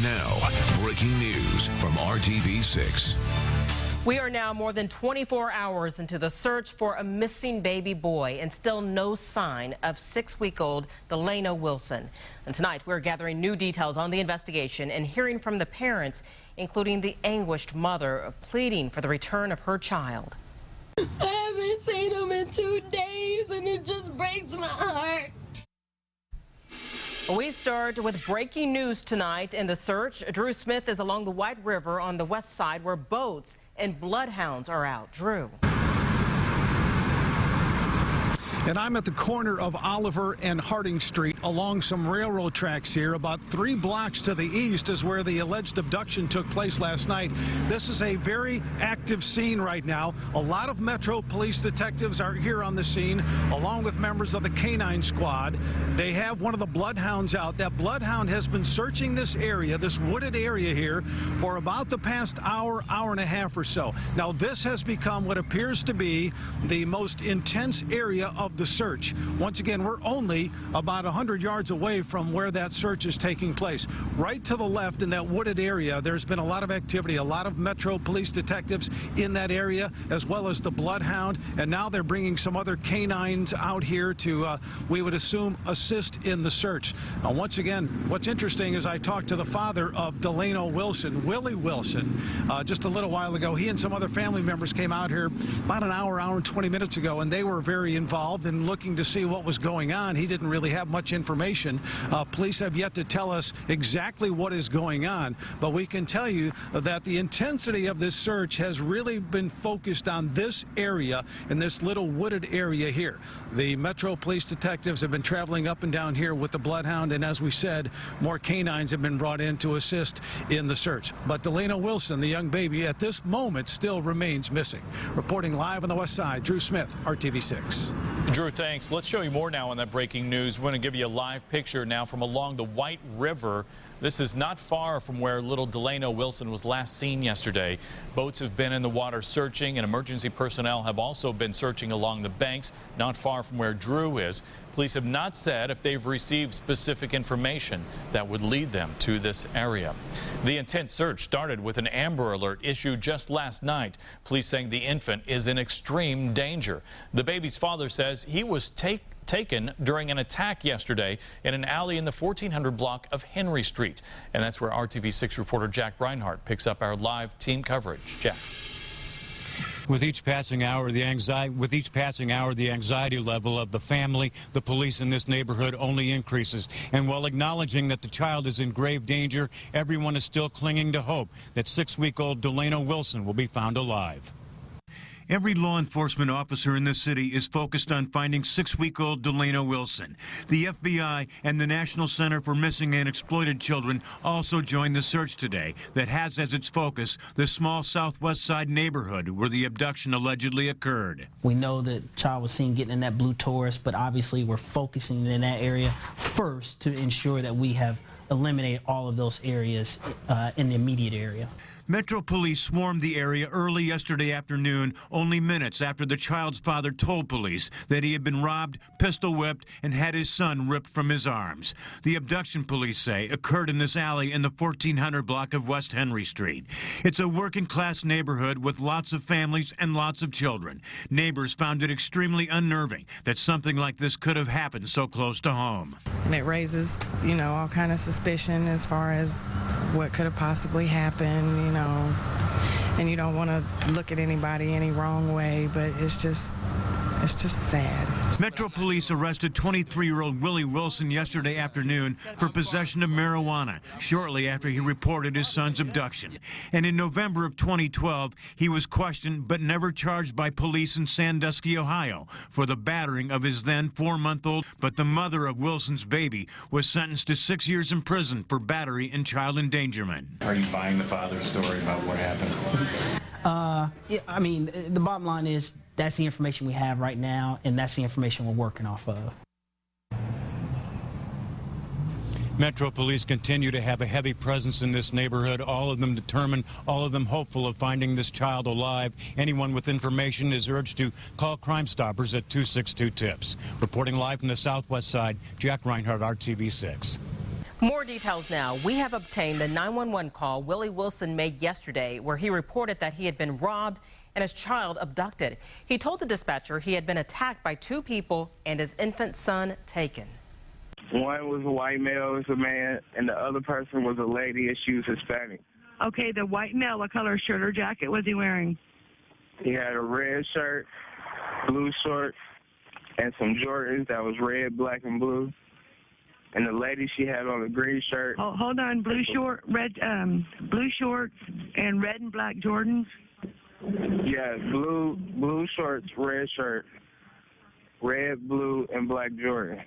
now, breaking news from RTV6. We are now more than 24 hours into the search for a missing baby boy and still no sign of 6-week-old Delano Wilson. And tonight we're gathering new details on the investigation and hearing from the parents, including the anguished mother pleading for the return of her child. I haven't seen him in 2 days and it just breaks my heart. We start with breaking news tonight in the search. Drew Smith is along the White River on the west side where boats and bloodhounds are out. Drew. And I'm at the corner of Oliver and Harding Street along some railroad tracks here. About 3 blocks to the east is where the alleged abduction took place last night. This is a very active scene right now. A lot of Metro Police detectives are here on the scene, along with members of the Canine Squad. They have one of the bloodhounds out. That bloodhound has been searching this area, this wooded area here, for about the past hour, hour and a half or so. Now, this has become what appears to be the most intense area of the search. Once again, we're only about 100 yards away from where that search is taking place. Right to the left in that wooded area, there's been a lot of activity, a lot of Metro Police detectives in that area, as well as the bloodhound, and now they're bringing some other canines out here to, we would assume, assist in the search. Now, once again, what's interesting is I talked to the father of Delano Wilson, Willie Wilson, just a little while ago. He and some other family members came out here about an hour and 20 minutes ago, and they were very involved in looking to see what was going on. He didn't really have much information. Police have yet to tell us exactly what is going on, but we can tell you that the intensity of this search has really been focused on this area, in this little wooded area here. The Metro Police detectives have been traveling up and down here with the bloodhound, and as we said, more canines have been brought in to assist in the search. But Delano Wilson, the young baby, at this moment still remains missing. Reporting live on the west side, Drew Smith, RTV6. Drew, thanks. Let's show you more now on that breaking news. We're going to give you a live picture now from along the White River. This is not far from where little Delano Wilson was last seen yesterday. Boats have been in the water searching, and emergency personnel have also been searching along the banks, not far from where Drew is. Police have not said if they've received specific information that would lead them to this area. The intense search started with an Amber Alert issued just last night. Police saying the infant is in extreme danger. The baby's father says he was taken during an attack yesterday in an alley in the 1400 block of Henry Street. And that's where RTV6 reporter Jack Reinhardt picks up our live team coverage. Jack. With each passing hour, the anxiety level of the family, the police in this neighborhood only increases. And while acknowledging that the child is in grave danger, everyone is still clinging to hope that 6-week-old Delano Wilson will be found alive. Every law enforcement officer in this city is focused on finding 6-week-old Delano Wilson. The FBI and the National Center for Missing and Exploited Children also joined the search today that has as its focus the small southwest side neighborhood where the abduction allegedly occurred. We know that the child was seen getting in that blue Taurus, but obviously we're focusing in that area first to ensure that we have eliminated all of those areas in the immediate area. Metro Police swarmed the area early yesterday afternoon, only minutes after the child's father told police that he had been robbed, pistol whipped, and had his son ripped from his arms. The abduction, police say, occurred in this alley in the 1400 block of West Henry Street. It's a working-class neighborhood with lots of families and lots of children. Neighbors found it extremely unnerving that something like this could have happened so close to home. And it raises, all kind of suspicion as far as what could have possibly happened, and you don't want to look at anybody any wrong way, but it's just sad. Metro Police arrested 23-year-old Willie Wilson yesterday afternoon for possession of marijuana shortly after he reported his son's abduction. And in November of 2012, he was questioned but never charged by police in Sandusky, Ohio, for the battering of his then 4-month-old. But the mother of Wilson's baby was sentenced to 6 years in prison for battery and child endangerment. Are you buying the father's story about what happened? Yeah, I mean, the bottom line is that's the information we have right now, and that's the information we're working off of. Metro Police continue to have a heavy presence in this neighborhood, all of them determined, all of them hopeful of finding this child alive. Anyone with information is urged to call Crime Stoppers at 262-TIPS. Reporting live from the southwest side, Jack Reinhardt, RTV6. More details now. We have obtained the 911 call Willie Wilson made yesterday where he reported that he had been robbed and his child abducted. He told the dispatcher he had been attacked by 2 people and his infant son taken. One was a white male, was a man, and the other person was a lady, and she was Hispanic. Okay, the white male, what color shirt or jacket was he wearing? He had a red shirt, blue shorts, and some Jordans that was red, black, and blue. And the lady, she had on a green shirt. Oh, hold on, blue shorts and red and black Jordans. Yes, blue shorts, red shirt, red, blue, and black Jordan.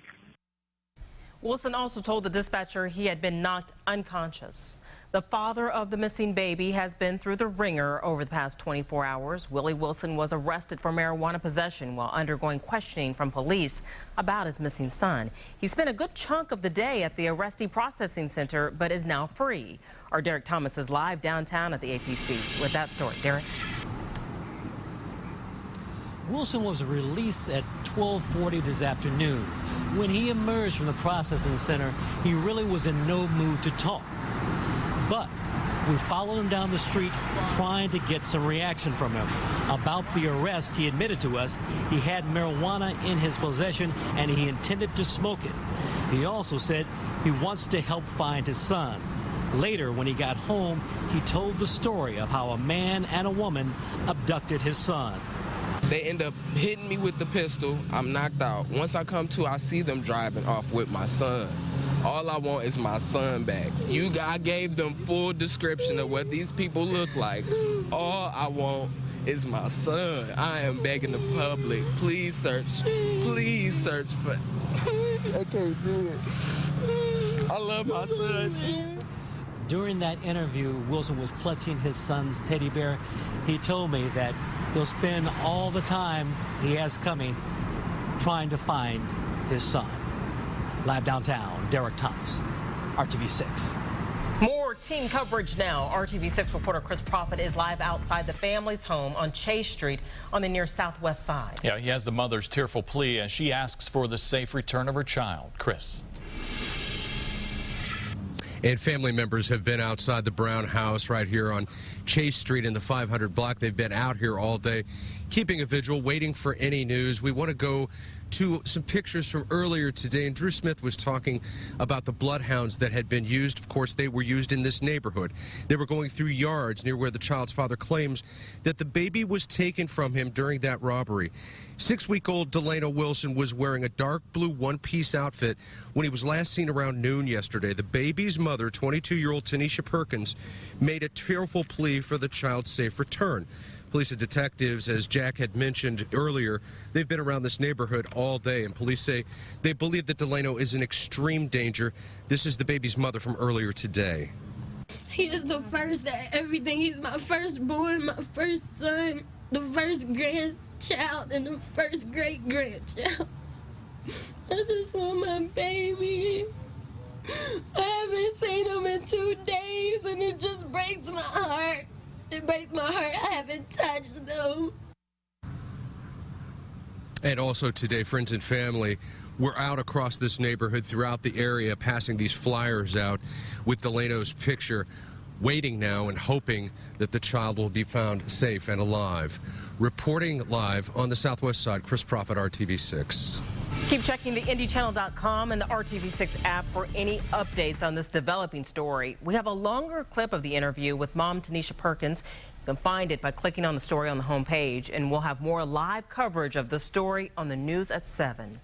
Wilson also told the dispatcher he had been knocked unconscious. The father of the missing baby has been through the ringer over the past 24 hours. Willie Wilson was arrested for marijuana possession while undergoing questioning from police about his missing son. He spent a good chunk of the day at the arrestee processing center, but is now free. Our Derek Thomas is live downtown at the APC with that story. Derek? Wilson was released at 12:40 this afternoon. When he emerged from the processing center, he really was in no mood to talk. But we followed him down the street trying to get some reaction from him. About the arrest, he admitted to us he had marijuana in his possession and he intended to smoke it. He also said he wants to help find his son. Later, when he got home, he told the story of how a man and a woman abducted his son. They end up hitting me with the pistol. I'm knocked out. Once I come to, I see them driving off with my son. All I want is my son back. I gave them full description of what these people look like. All I want is my son. I am begging the public, please search for. I can't do it. I love my son. During that interview, Wilson was clutching his son's teddy bear. He told me that he'll spend all the time he has coming trying to find his son. Live downtown, Derek Thomas, RTV6. More team coverage now. RTV6 reporter Chris Prophet is live outside the family's home on Chase Street on the near southwest side. Yeah, he has the mother's tearful plea as she asks for the safe return of her child. Chris. And family members have been outside the Brown house right here on Chase Street in the 500 block. They've been out here all day, keeping a vigil, waiting for any news. We want to go to some pictures from earlier today, and Drew Smith was talking about the bloodhounds that had been used. Of course, they were used in this neighborhood. They were going through yards near where the child's father claims that the baby was taken from him during that robbery. 6-week-old Delano Wilson was wearing a dark blue one-piece outfit when he was last seen around noon yesterday. The baby's mother, 22-year-old Tanisha Perkins, made a tearful plea for the child's safe return. Police and detectives, as Jack had mentioned earlier, they've been around this neighborhood all day, and police say they believe that Delano is in extreme danger. This is the baby's mother from earlier today. He is the first at everything. He's my firstborn, my first son, the first grandchild, and the first great-grandchild. I just want my baby. I haven't seen him in 2 days, and it just breaks my heart. It breaks my heart. I haven't touched them. And also today, friends and family were out across this neighborhood throughout the area, passing these flyers out with Delano's picture, waiting now and hoping that the child will be found safe and alive. Reporting live on the southwest side, Chris Prophet, RTV6. Keep checking the IndyChannel.com and the RTV6 app for any updates on this developing story. We have a longer clip of the interview with Mom Tanisha Perkins. You can find it by clicking on the story on the homepage, and we'll have more live coverage of the story on the news at 7.